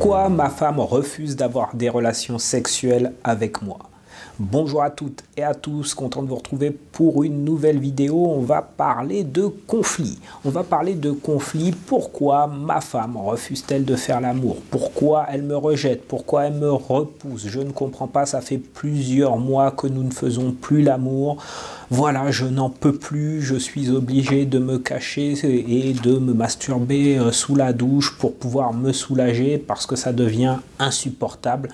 Pourquoi ma femme refuse d'avoir des relations sexuelles avec moi? Bonjour à toutes et à tous, content de vous retrouver pour une nouvelle vidéo. On va parler de conflit. Pourquoi ma femme refuse-t-elle de faire l'amour? Pourquoi elle me rejette? Pourquoi elle me repousse? Je ne comprends pas, ça fait plusieurs mois que nous ne faisons plus l'amour. Voilà, je n'en peux plus, je suis obligé de me cacher et de me masturber sous la douche pour pouvoir me soulager parce que ça devient insupportable.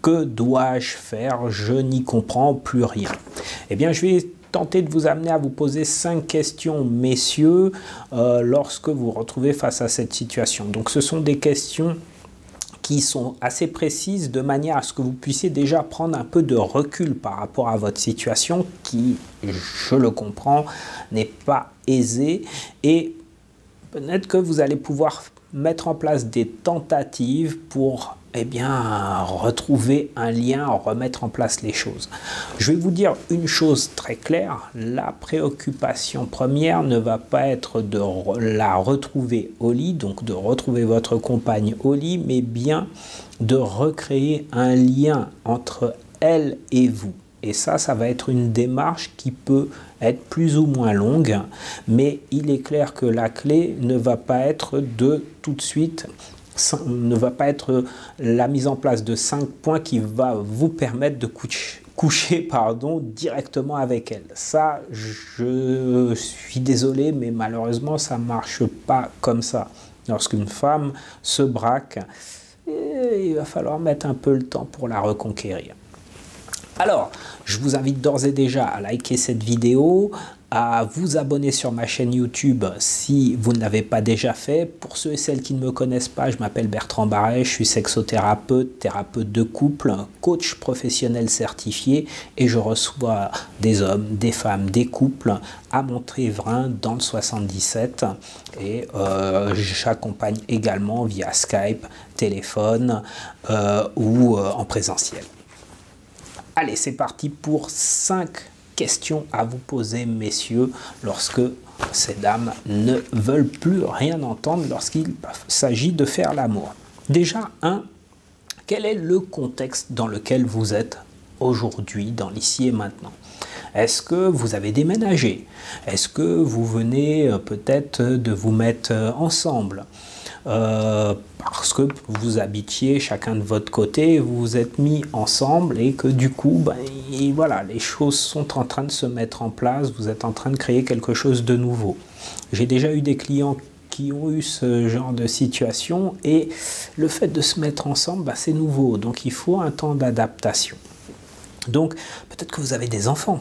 Que dois-je faire? Je n'y comprends plus rien. Eh bien, je vais tenter de vous amener à vous poser 5 questions, messieurs, lorsque vous vous retrouvez face à cette situation. Donc, ce sont des questions qui sont assez précises de manière à ce que vous puissiez déjà prendre un peu de recul par rapport à votre situation qui, je le comprends, n'est pas aisée et peut-être que vous allez pouvoir mettre en place des tentatives pour retrouver un lien, remettre en place les choses. Je vais vous dire une chose très claire, la préoccupation première ne va pas être de la retrouver au lit, donc de retrouver votre compagne au lit, mais bien de recréer un lien entre elle et vous. Et ça va être une démarche qui peut être plus ou moins longue, mais il est clair que la clé ne va pas être de tout de suite, ne va pas être la mise en place de 5 points qui va vous permettre de coucher directement avec elle. Ça, je suis désolé, mais malheureusement, ça ne marche pas comme ça. Lorsqu'une femme se braque, il va falloir mettre un peu le temps pour la reconquérir. Alors, je vous invite d'ores et déjà à liker cette vidéo, à vous abonner sur ma chaîne YouTube si vous ne l'avez pas déjà fait. Pour ceux et celles qui ne me connaissent pas, je m'appelle Bertrand Barret, je suis sexothérapeute, thérapeute de couple, coach professionnel certifié et je reçois des hommes, des femmes, des couples à Montévrain dans le 77 et j'accompagne également via Skype, téléphone ou en présentiel. Allez, c'est parti pour 5 questions à vous poser, messieurs, lorsque ces dames ne veulent plus rien entendre lorsqu'il s'agit de faire l'amour. Déjà, quel est le contexte dans lequel vous êtes aujourd'hui, dans l'ici et maintenant? Est-ce que vous avez déménagé? Est-ce que vous venez peut-être de vous mettre ensemble? Parce que vous habitiez chacun de votre côté, vous vous êtes mis ensemble et que du coup, voilà, les choses sont en train de se mettre en place, vous êtes en train de créer quelque chose de nouveau. J'ai déjà eu des clients qui ont eu ce genre de situation et le fait de se mettre ensemble, c'est nouveau, donc il faut un temps d'adaptation. Donc peut-être que vous avez des enfants.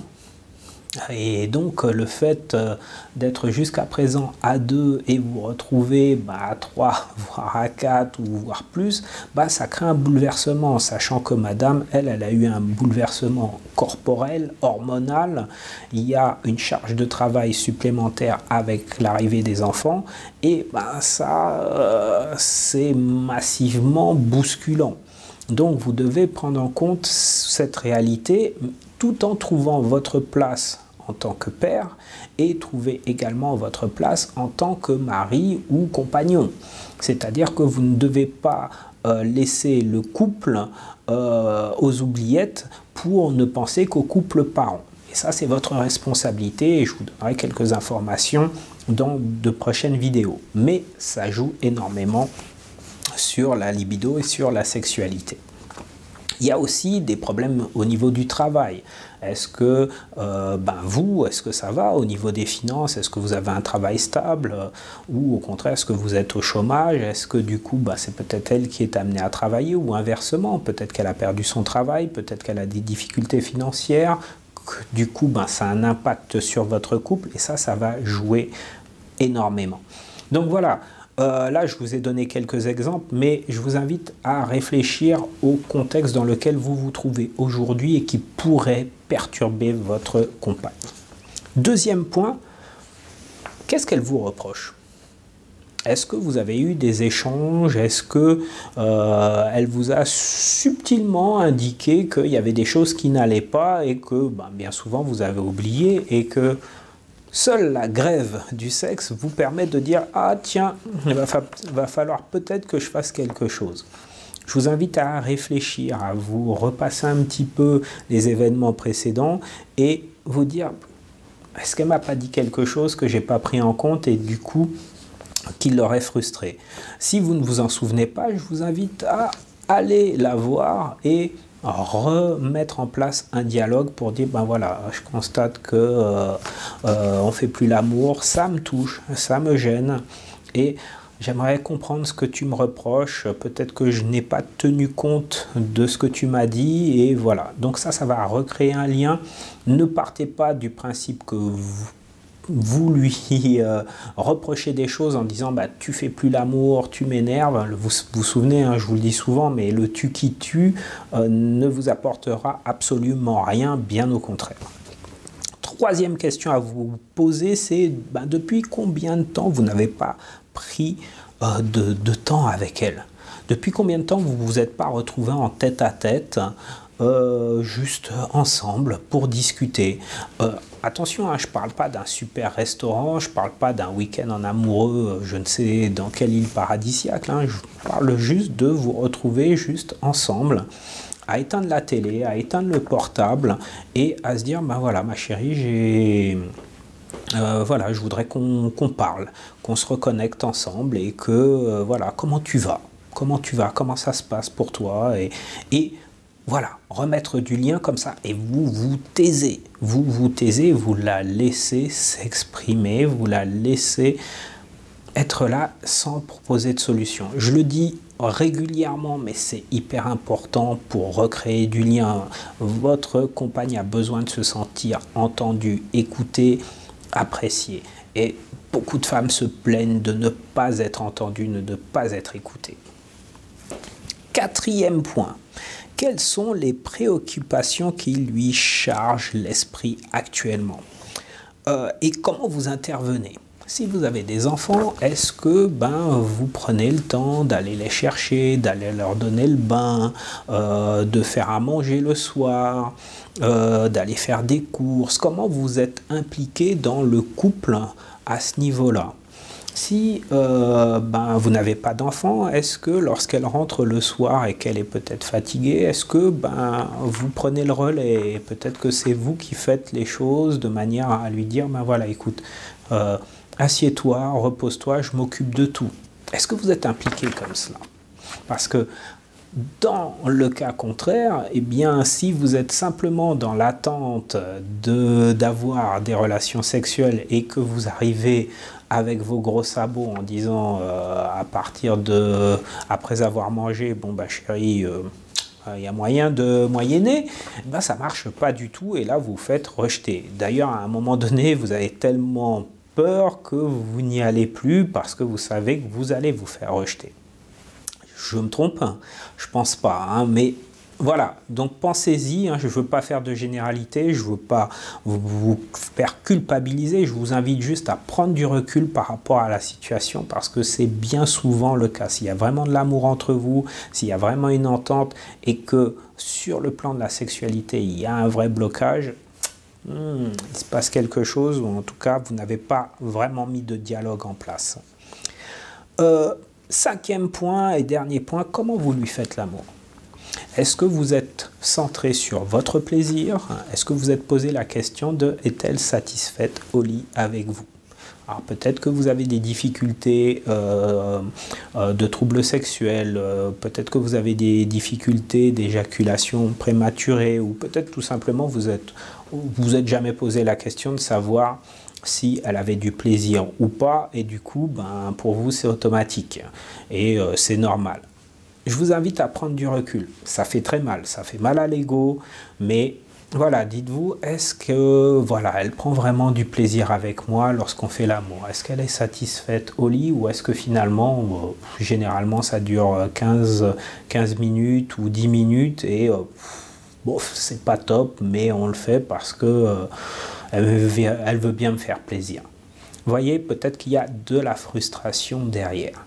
Et donc le fait d'être jusqu'à présent à 2 et vous retrouver à 3, voire à 4 ou voire plus, ça crée un bouleversement, sachant que madame, elle a eu un bouleversement corporel, hormonal, il y a une charge de travail supplémentaire avec l'arrivée des enfants et ça c'est massivement bousculant. Donc vous devez prendre en compte cette réalité tout en trouvant votre place en tant que père et trouver également votre place en tant que mari ou compagnon. C'est-à-dire que vous ne devez pas laisser le couple aux oubliettes pour ne penser qu'au couple parent. Et ça, c'est votre responsabilité et je vous donnerai quelques informations dans de prochaines vidéos. Mais ça joue énormément sur la libido et sur la sexualité. Il y a aussi des problèmes au niveau du travail. Est-ce que est-ce que ça va au niveau des finances? Est-ce que vous avez un travail stable? Ou au contraire, est-ce que vous êtes au chômage? Est-ce que du coup, c'est peut-être elle qui est amenée à travailler ou inversement? Peut-être qu'elle a perdu son travail, peut-être qu'elle a des difficultés financières. Du coup, ça a un impact sur votre couple et ça va jouer énormément. Donc voilà. Là, je vous ai donné quelques exemples, mais je vous invite à réfléchir au contexte dans lequel vous vous trouvez aujourd'hui et qui pourrait perturber votre compagne. Deuxième point, qu'est-ce qu'elle vous reproche? Est-ce que vous avez eu des échanges? Est-ce que elle vous a subtilement indiqué qu'il y avait des choses qui n'allaient pas et que bien souvent vous avez oublié et que seule la grève du sexe vous permet de dire « Ah tiens, il va falloir peut-être que je fasse quelque chose ». Je vous invite à réfléchir, à vous repasser un petit peu les événements précédents et vous dire, est-ce qu'elle m'a pas dit quelque chose que j'ai pas pris en compte et du coup, qui l'aurait frustré? Si vous ne vous en souvenez pas, je vous invite à aller la voir et remettre en place un dialogue pour dire, ben voilà, je constate que on fait plus l'amour, ça me touche, ça me gêne et j'aimerais comprendre ce que tu me reproches, peut-être que je n'ai pas tenu compte de ce que tu m'as dit et voilà. Donc ça va recréer un lien. Ne partez pas du principe que vous lui reprochez des choses en disant bah, tu fais plus l'amour, tu m'énerves. Vous vous souvenez, hein, je vous le dis souvent, mais le tu qui tue ne vous apportera absolument rien, bien au contraire. Troisième question à vous poser, c'est bah, depuis combien de temps vous n'avez pas pris de temps avec elle? Depuis combien de temps vous ne vous êtes pas retrouvé en tête à tête juste ensemble pour discuter. Attention, hein, je ne parle pas d'un super restaurant, je ne parle pas d'un week-end en amoureux, je ne sais dans quelle île paradisiaque, hein, je parle juste de vous retrouver juste ensemble, à éteindre la télé, à éteindre le portable et à se dire, ben voilà ma chérie, voilà, je voudrais qu'on parle, qu'on se reconnecte ensemble et que, voilà, comment tu vas, comment ça se passe pour toi et voilà, remettre du lien comme ça et vous taisez, vous la laissez s'exprimer, vous la laissez être là sans proposer de solution. Je le dis régulièrement, mais c'est hyper important pour recréer du lien. Votre compagne a besoin de se sentir entendue, écoutée, appréciée. Et beaucoup de femmes se plaignent de ne pas être entendues, de ne pas être écoutées. Quatrième point. Quelles sont les préoccupations qui lui chargent l'esprit actuellement? Et comment vous intervenez? Si vous avez des enfants, est-ce que vous prenez le temps d'aller les chercher, d'aller leur donner le bain, de faire à manger le soir, d'aller faire des courses? Comment vous êtes impliqué dans le couple à ce niveau-là? Si vous n'avez pas d'enfant, est-ce que lorsqu'elle rentre le soir et qu'elle est peut-être fatiguée, est-ce que vous prenez le relais et peut-être que c'est vous qui faites les choses de manière à lui dire voilà, écoute, assieds-toi, repose-toi, je m'occupe de tout. Est-ce que vous êtes impliqué comme cela? Parce que dans le cas contraire, eh bien, si vous êtes simplement dans l'attente d'avoir des relations sexuelles et que vous arrivez avec vos gros sabots en disant après avoir mangé, bon bah chérie, il y a moyen de moyenner, ça marche pas du tout et là vous faites rejeter. D'ailleurs, à un moment donné, vous avez tellement peur que vous n'y allez plus parce que vous savez que vous allez vous faire rejeter. Je me trompe, hein, je pense pas, hein, mais voilà, donc pensez-y, hein, je ne veux pas faire de généralité, je ne veux pas vous faire culpabiliser, je vous invite juste à prendre du recul par rapport à la situation parce que c'est bien souvent le cas. S'il y a vraiment de l'amour entre vous, s'il y a vraiment une entente et que sur le plan de la sexualité, il y a un vrai blocage, il se passe quelque chose ou en tout cas, vous n'avez pas vraiment mis de dialogue en place. Cinquième point et dernier point, comment vous lui faites l'amour? Est-ce que vous êtes centré sur votre plaisir? Est-ce que vous êtes posé la question de est-elle satisfaite au lit avec vous? Alors peut-être que vous avez des difficultés de troubles sexuels, peut-être que vous avez des difficultés d'éjaculation prématurée ou peut-être tout simplement vous êtes jamais posé la question de savoir si elle avait du plaisir ou pas et du coup pour vous c'est automatique et c'est normal. Je vous invite à prendre du recul. Ça fait très mal, ça fait mal à l'ego, mais voilà, dites-vous, est-ce que voilà, elle prend vraiment du plaisir avec moi lorsqu'on fait l'amour? Est-ce qu'elle est satisfaite au lit ou est-ce que finalement, généralement, ça dure 15 minutes ou 10 minutes et c'est pas top, mais on le fait parce que elle veut bien me faire plaisir. Vous voyez, peut-être qu'il y a de la frustration derrière.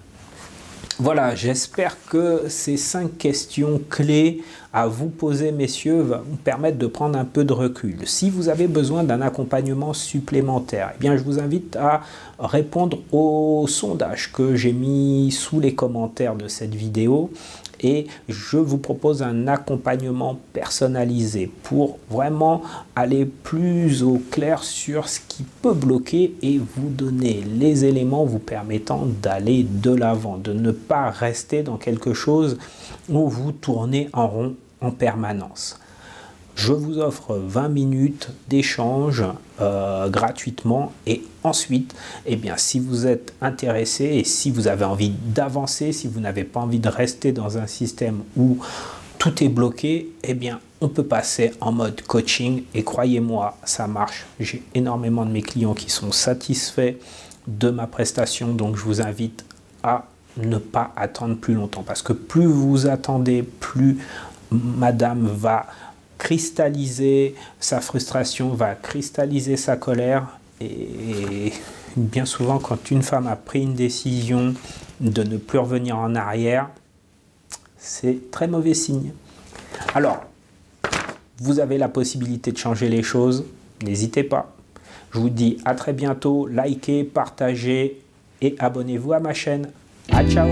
Voilà, j'espère que ces 5 questions clés à vous poser, messieurs, va vous permettre de prendre un peu de recul. Si vous avez besoin d'un accompagnement supplémentaire, eh bien, je vous invite à répondre au sondage que j'ai mis sous les commentaires de cette vidéo. Et je vous propose un accompagnement personnalisé pour vraiment aller plus au clair sur ce qui peut bloquer et vous donner les éléments vous permettant d'aller de l'avant, de ne pas rester dans quelque chose où vous tournez en rond en permanence. Je vous offre 20 minutes d'échange gratuitement et ensuite, eh bien, si vous êtes intéressé et si vous avez envie d'avancer, si vous n'avez pas envie de rester dans un système où tout est bloqué, eh bien, on peut passer en mode coaching et croyez-moi, ça marche. J'ai énormément de mes clients qui sont satisfaits de ma prestation, donc je vous invite à ne pas attendre plus longtemps parce que plus vous attendez, plus madame va cristalliser sa frustration, va cristalliser sa colère et bien souvent quand une femme a pris une décision de ne plus revenir en arrière, c'est très mauvais signe. Alors, vous avez la possibilité de changer les choses, n'hésitez pas. Je vous dis à très bientôt, likez, partagez et abonnez-vous à ma chaîne. À ciao!